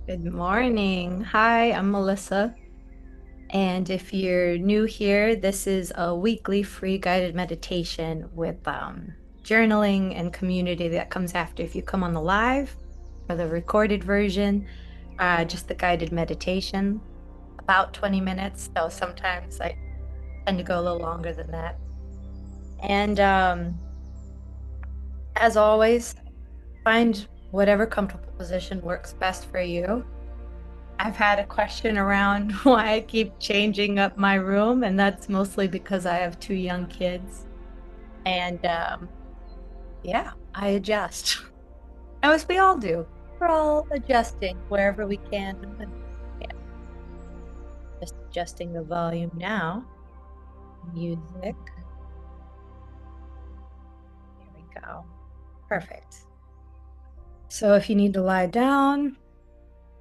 Good morning. Hi, I'm Melissa. And if you're new here, this is a weekly free guided meditation with journaling and community that comes after. If you come on the live or the recorded version, just the guided meditation, about 20 minutes. So sometimes I tend to go a little longer than that. And as always, find whatever comfortable position works best for you. I've had a question around why I keep changing up my room, and that's mostly because I have two young kids. And yeah, I adjust, as we all do. We're all adjusting wherever we can. Yeah, just adjusting the volume now. Music. Here we go. Perfect. So if you need to lie down,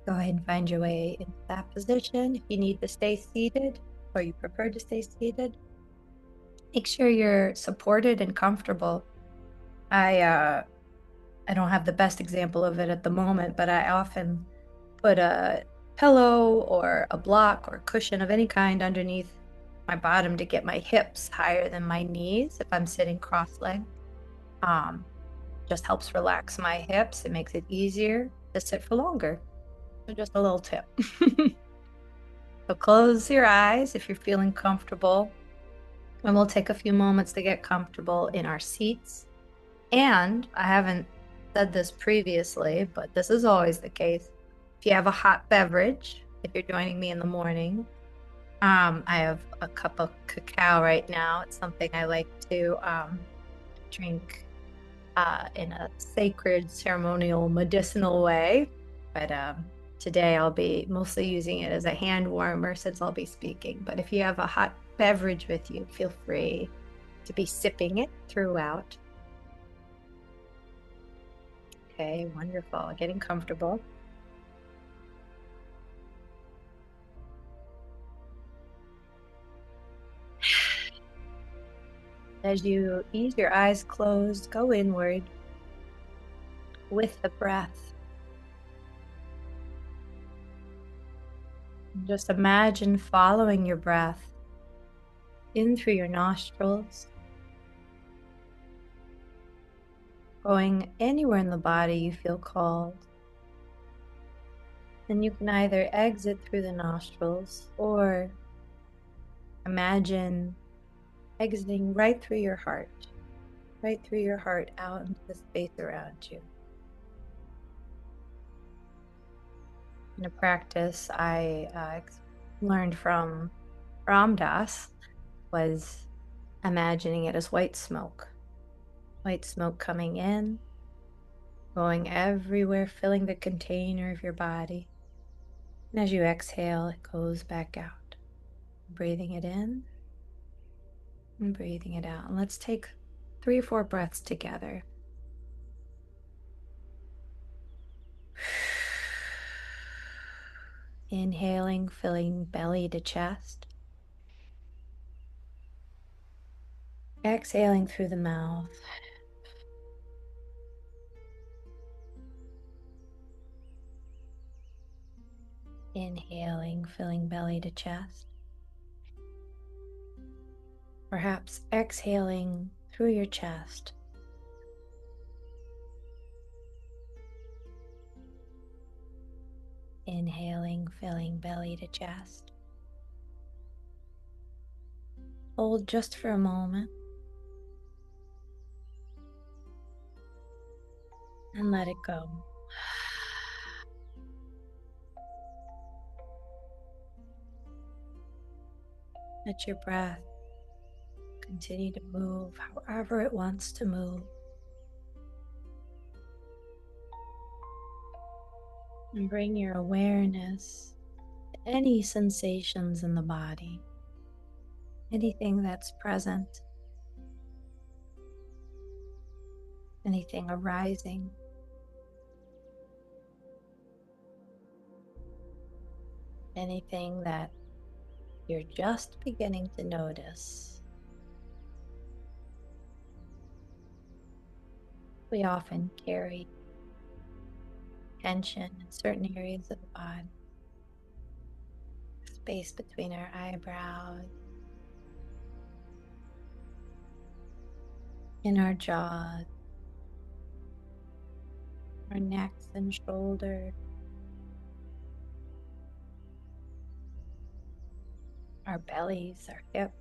go ahead and find your way into that position. If you need to stay seated or you prefer to stay seated, make sure you're supported and comfortable. I don't have the best example of it at the moment, but I often put a pillow or a block or cushion of any kind underneath my bottom to get my hips higher than my knees if I'm sitting cross-legged. Um, just helps relax my hips. It makes it easier to sit for longer. So just a little tip. So close your eyes if you're feeling comfortable, and we'll take a few moments to get comfortable in our seats. And I haven't said this previously, but this is always the case. If you have a hot beverage, if you're joining me in the morning, I have a cup of cacao right now. It's something I like to drink in a sacred, ceremonial, medicinal way. But today I'll be mostly using it as a hand warmer since I'll be speaking. But if you have a hot beverage with you, feel free to be sipping it throughout. Okay, wonderful. Getting comfortable. As you ease your eyes closed, go inward with the breath. Just imagine following your breath in through your nostrils, going anywhere in the body you feel called. And you can either exit through the nostrils or imagine exiting right through your heart out into the space around you. In a practice I learned from Ram Dass was imagining it as white smoke coming in, going everywhere, filling the container of your body. And as you exhale, it goes back out, breathing it in and breathing it out. And let's take 3 or 4 breaths together. Inhaling, filling belly to chest. Exhaling through the mouth. Inhaling, filling belly to chest. Perhaps exhaling through your chest. Inhaling, filling belly to chest. Hold just for a moment and let it go. Let your breath continue to move however it wants to move. And bring your awareness to any sensations in the body, anything that's present, anything arising. Anything that you're just beginning to notice. We often carry tension in certain areas of the body, space between our eyebrows, in our jaws, our necks and shoulders, our bellies, our hips,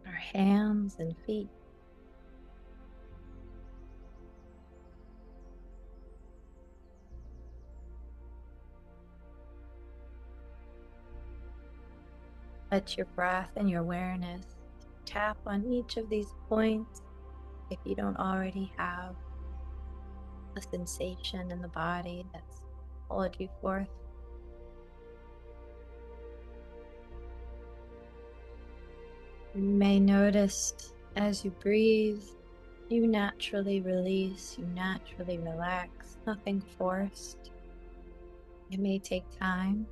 our hands and feet. Let your breath and your awareness tap on each of these points if you don't already have a sensation in the body that's called you forth. You may notice as you breathe, you naturally release, you naturally relax, nothing forced. It may take time.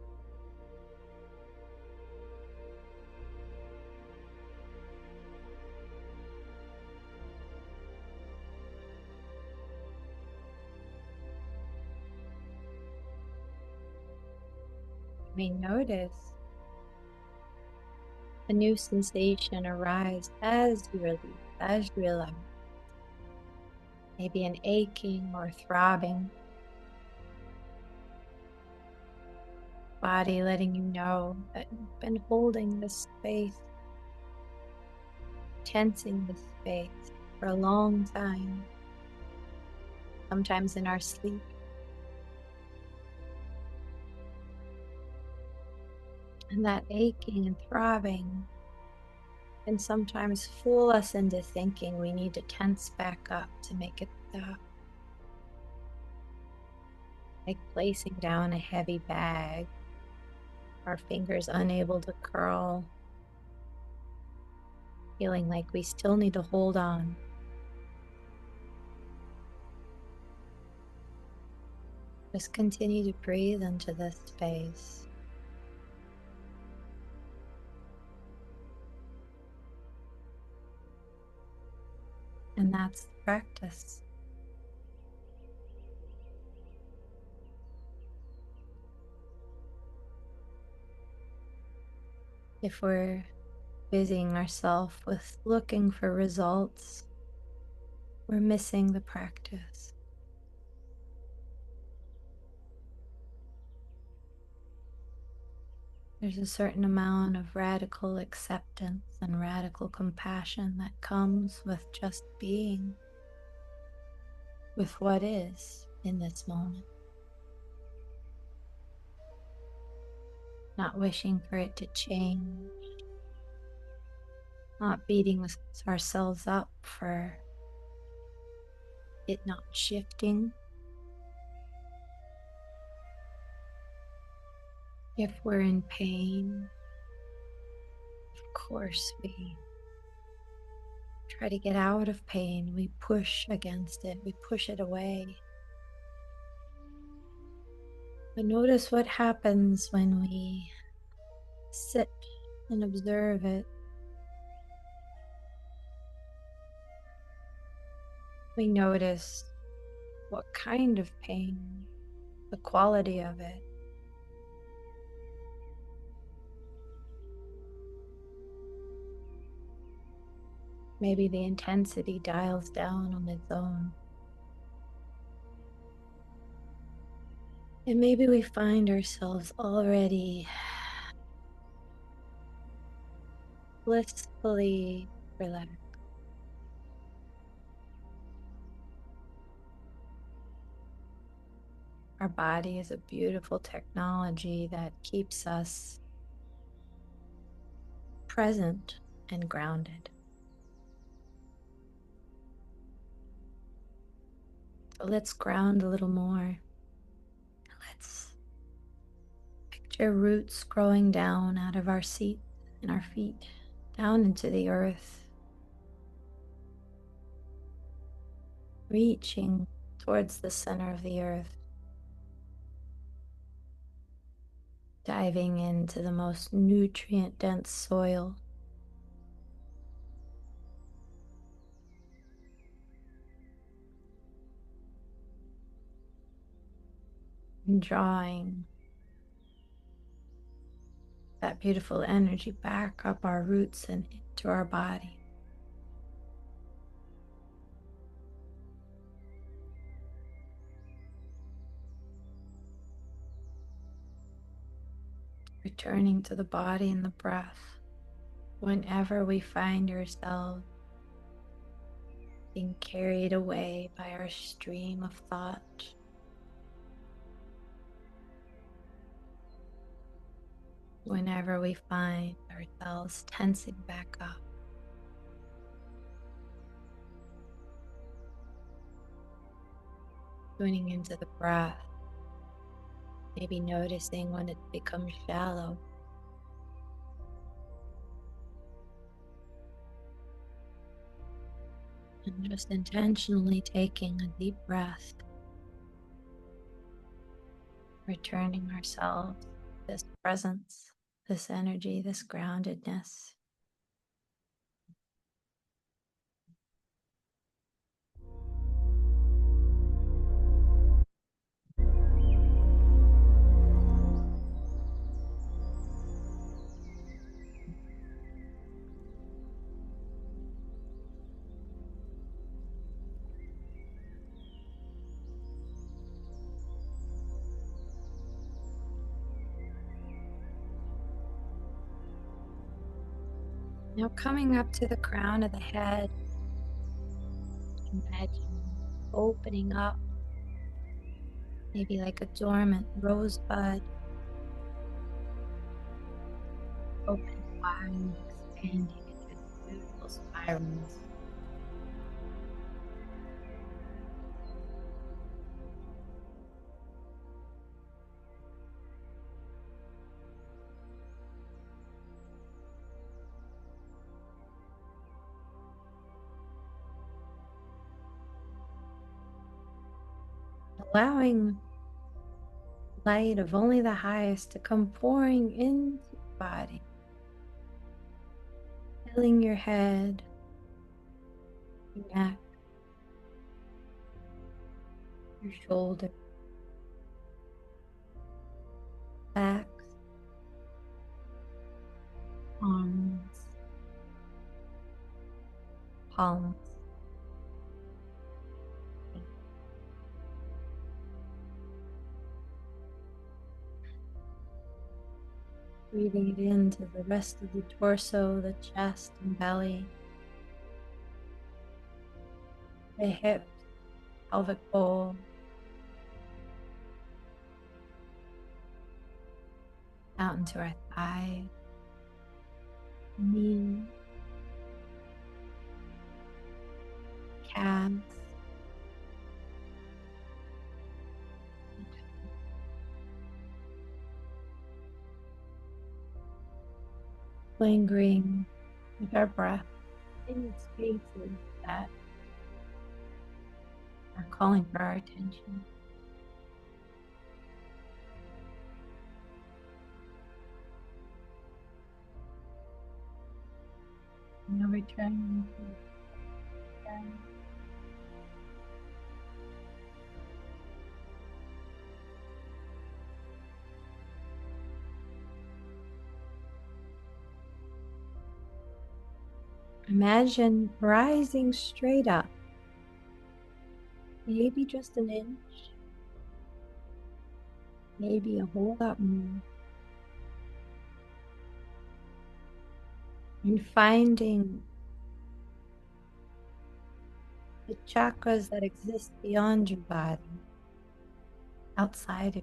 You may notice a new sensation arise as you release, as you relax. Maybe an aching or throbbing. Body letting you know that you've been holding this space, tensing this space for a long time, sometimes in our sleep. And that aching and throbbing can sometimes fool us into thinking we need to tense back up to make it stop. Like placing down a heavy bag, our fingers unable to curl, feeling like we still need to hold on. Just continue to breathe into this space. And that's the practice. If we're busying ourselves with looking for results, we're missing the practice. There's a certain amount of radical acceptance and radical compassion that comes with just being with what is in this moment. Not wishing for it to change, not beating ourselves up for it not shifting. If we're in pain, of course we try to get out of pain. We push against it, we push it away. But notice what happens when we sit and observe it. We notice what kind of pain, the quality of it. Maybe the intensity dials down on its own. And maybe we find ourselves already blissfully relaxed. Our body is a beautiful technology that keeps us present and grounded. So let's ground a little more. Let's picture roots growing down out of our seat and our feet, down into the earth, reaching towards the center of the earth, diving into the most nutrient-dense soil. and drawing that beautiful energy back up our roots and into our body. Returning to the body and the breath whenever we find ourselves being carried away by our stream of thought. Whenever we find ourselves tensing back up. Tuning into the breath, maybe noticing when it becomes shallow. And just intentionally taking a deep breath, returning ourselves to this presence, this energy, this groundedness. Now coming up to the crown of the head, imagine opening up, maybe like a dormant rosebud, opening wide, expanding into beautiful spirals. Allowing light of only the highest to come pouring into the body, filling your head, your neck, your shoulders, backs, arms, palms. Breathing it into the rest of the torso, the chest and belly, the hips, pelvic bowl, out into our thighs, knees, calves, lingering with our breath in spaces that are calling for our attention. Now returning to the breath. Imagine rising straight up, maybe just an inch, maybe a whole lot more, and finding the chakras that exist beyond your body, outside of you,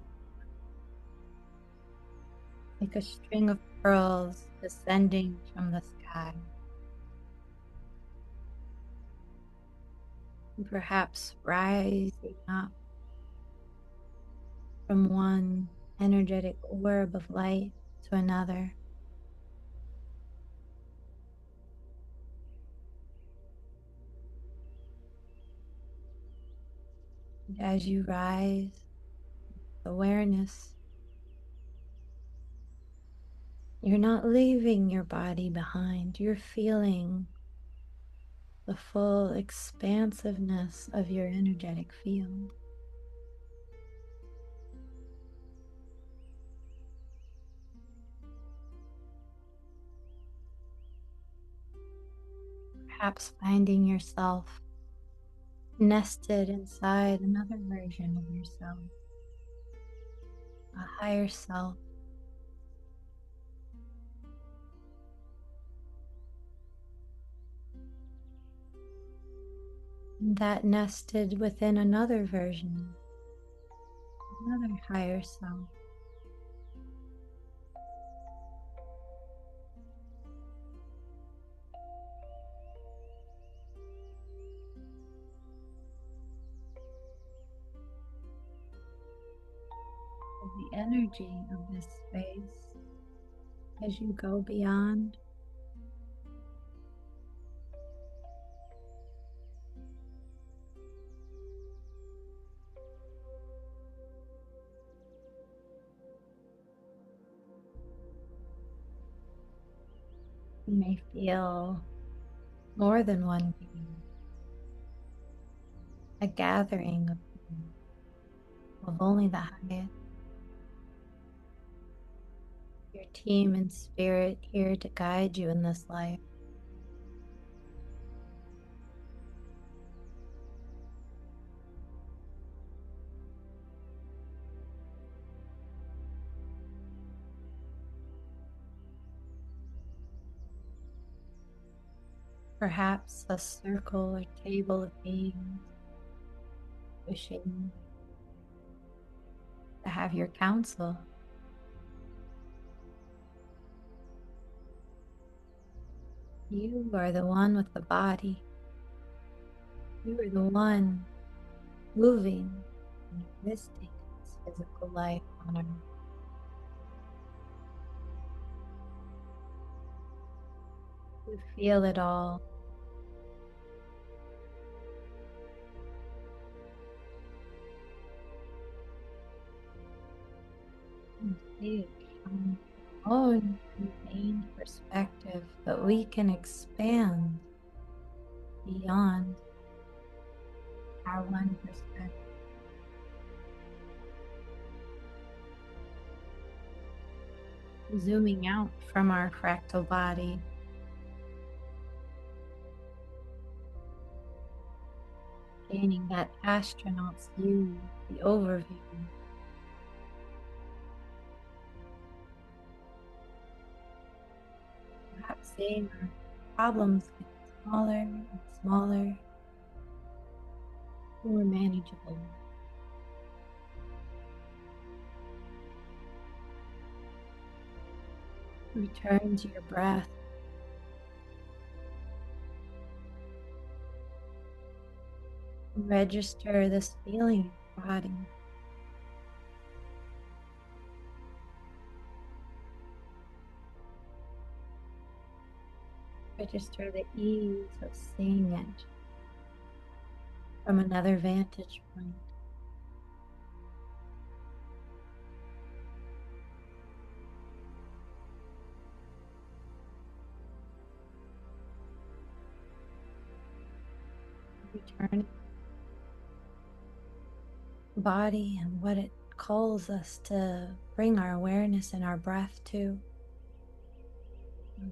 like a string of pearls descending from the sky. And perhaps rising up from one energetic orb of light to another. And as you rise, awareness, you're not leaving your body behind. You're feeling the full expansiveness of your energetic field. perhaps finding yourself nested inside another version of yourself, a higher self. That nested within another version, another higher self. The energy of this space as you go beyond. You may feel more than one being, a gathering of only the highest. Your team and spirit here to guide you in this life. Perhaps a circle or table of beings wishing to have your counsel. You are the one with the body. You are the one moving and existing this physical life on earth. You feel it all. You see it from your own contained perspective, but we can expand beyond our one perspective. Zooming out from our fractal body, gaining that astronaut's view, the overview. Perhaps seeing our problems get smaller and smaller, more manageable. Return to your breath. Register this feeling in your body. Register the ease of seeing it from another vantage point. Return the body and what it calls us to bring our awareness and our breath to.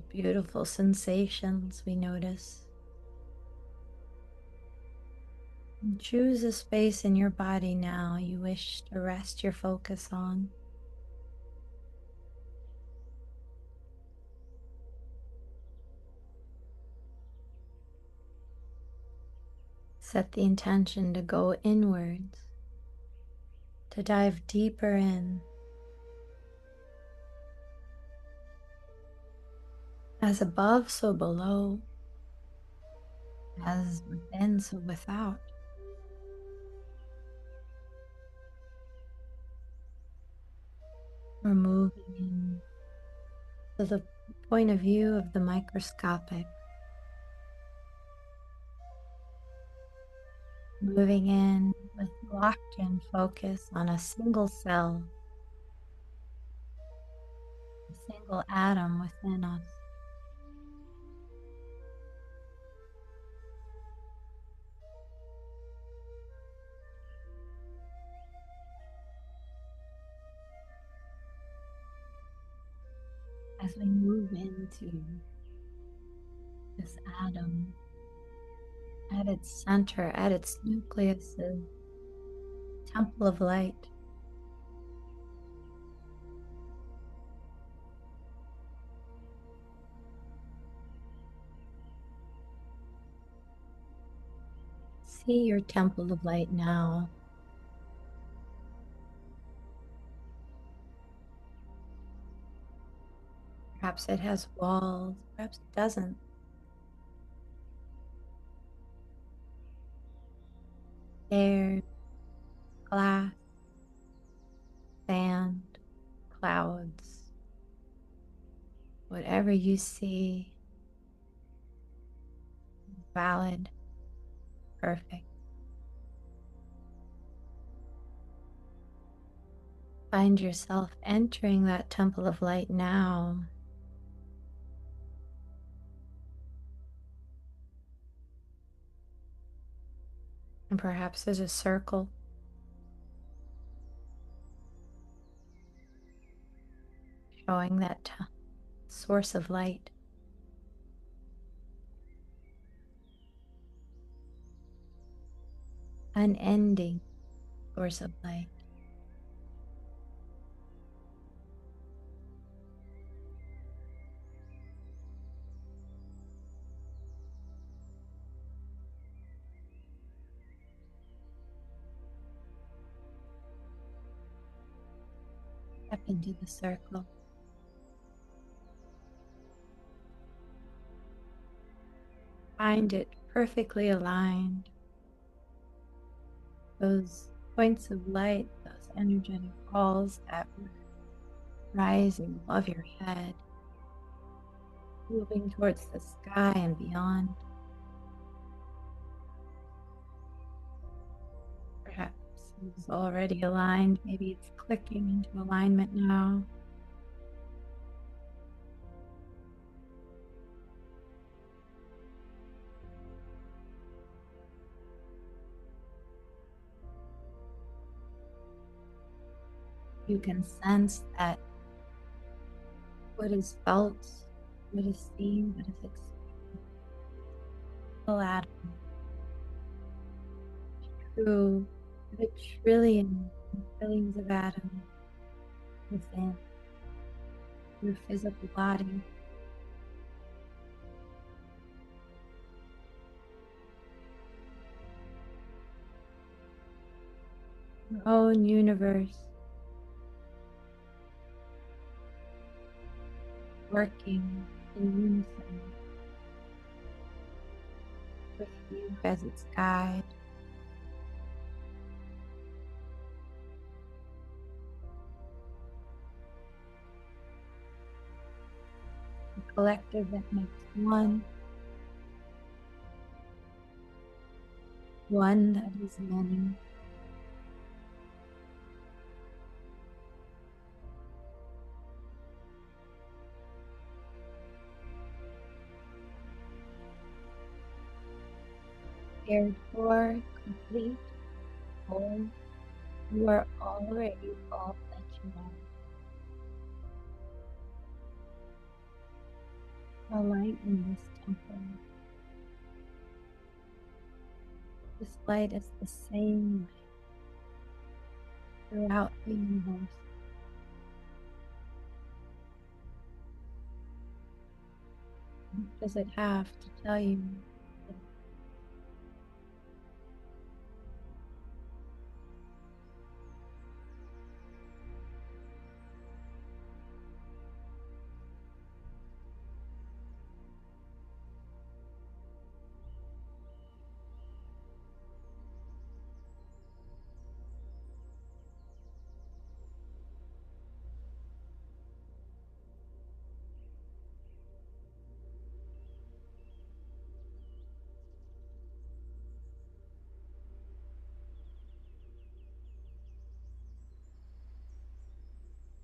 Beautiful sensations we notice. And choose a space in your body now you wish to rest your focus on. Set the intention to go inwards, to dive deeper in. As above, so below. As within, so without. We're moving in to the point of view of the microscopic. Moving in with locked in focus on a single cell, a single atom within us. As we move into this atom, at its center, at its nucleus, the temple of light. See your temple of light now. Perhaps it has walls, perhaps it doesn't. Air, glass, sand, clouds. Whatever you see, valid, perfect. Find yourself entering that temple of light now. And perhaps there's a circle. Showing that source of light. Unending source of light. Step into the circle. Find it perfectly aligned. Those points of light, those energetic balls that were rising above your head, moving towards the sky and beyond. Perhaps it's already aligned. Maybe it's clicking into alignment now. You can sense that what is felt, what is seen, what is experienced, full atom, through the trillions and trillions of atoms within your physical body. Your own universe, working in unison with you as its guide. A collective that makes one that is many. Cared for, complete, whole. You are already all that you are. A light in this temple. This light is the same light throughout the universe. What does it have to tell you?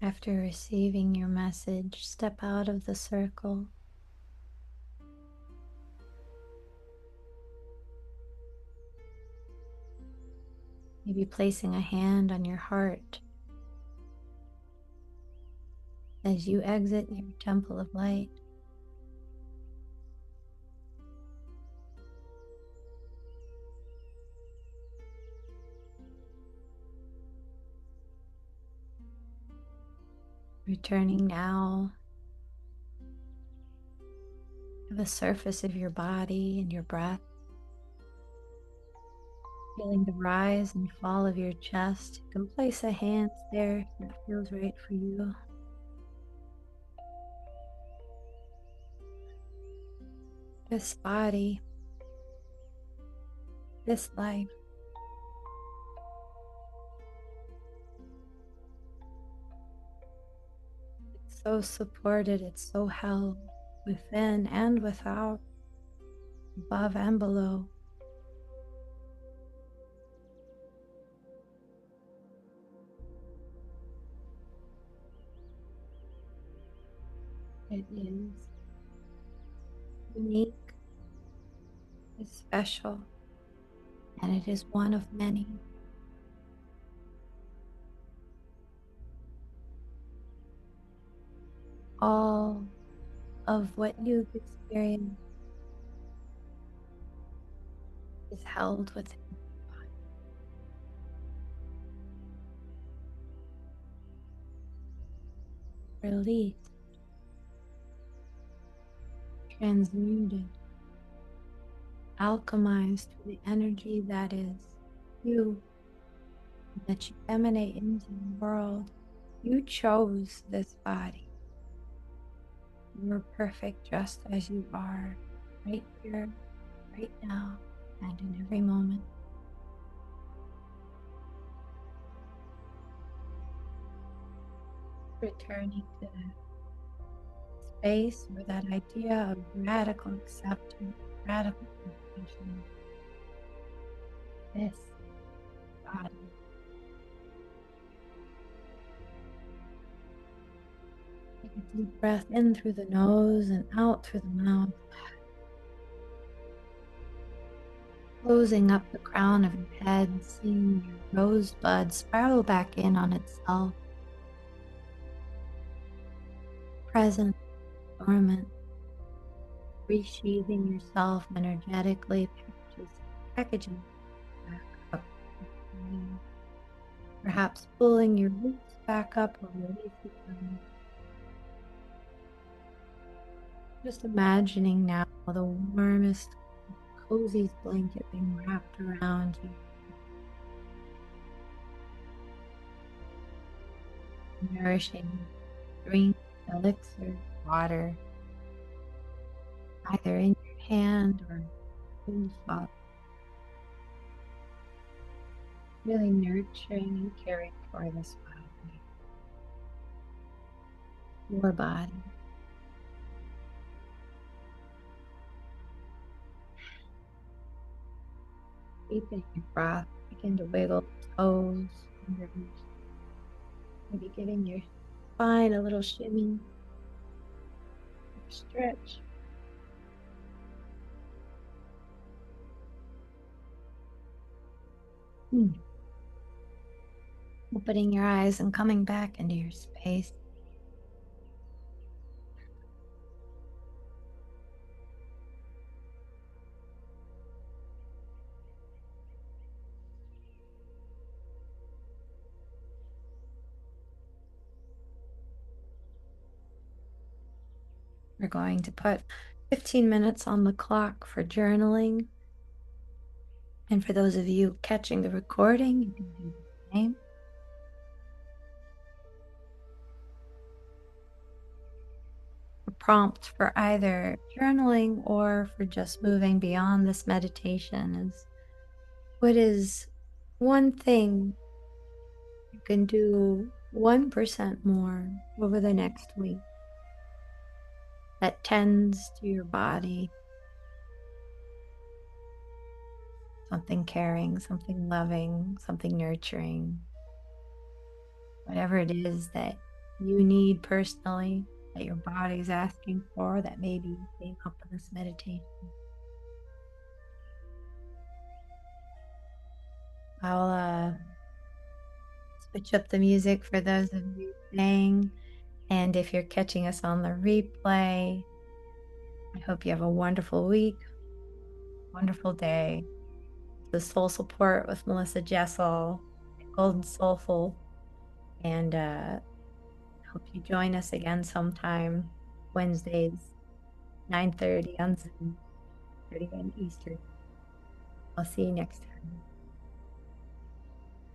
After receiving your message, step out of the circle. Maybe placing a hand on your heart as you exit your temple of light. Returning now to the surface of your body and your breath, feeling the rise and fall of your chest. You can place a hand there if that feels right for you. This body, this life, it's so supported, it's so held within and without, above and below. It is unique, it's special, and it is one of many. All of what you've experienced is held within your body, released, transmuted, alchemized to the energy that is you, that you emanate into the world. You chose this body. You're perfect just as you are, right here, right now, and in every moment. Returning to that space where that idea of radical acceptance, radical compassion, this body. Take a deep breath in through the nose and out through the mouth. Closing up the crown of your head, seeing your rosebud spiral back in on itself. Present, dormant, resheathing yourself energetically, packaging back up. Perhaps pulling your roots back up or releasing them. Just imagining now the warmest, coziest blanket being wrapped around you. Nourishing drink, elixir, water, either in your hand or in the cup. Really nurturing and caring for this body, your body. Deepen your breath, begin to wiggle toes, maybe giving your spine a little shimmy, stretch. Opening your eyes and coming back into your space. We're going to put 15 minutes on the clock for journaling. And for those of you catching the recording, you can do the same. A prompt for either journaling or for just moving beyond this meditation is, what is one thing you can do 1% more over the next week that tends to your body? Something caring, something loving, something nurturing, whatever it is that you need personally, that your body's asking for, that maybe came up in this meditation. I'll switch up the music for those of you playing, and if you're catching us on the replay, I hope you have a wonderful week, wonderful day. The Soul Support with Melissa Jessel, Golden Soulful, and Hope you join us again sometime. Wednesdays, 9:30 on Zoom, 30 a.m. Eastern. I'll see you next time.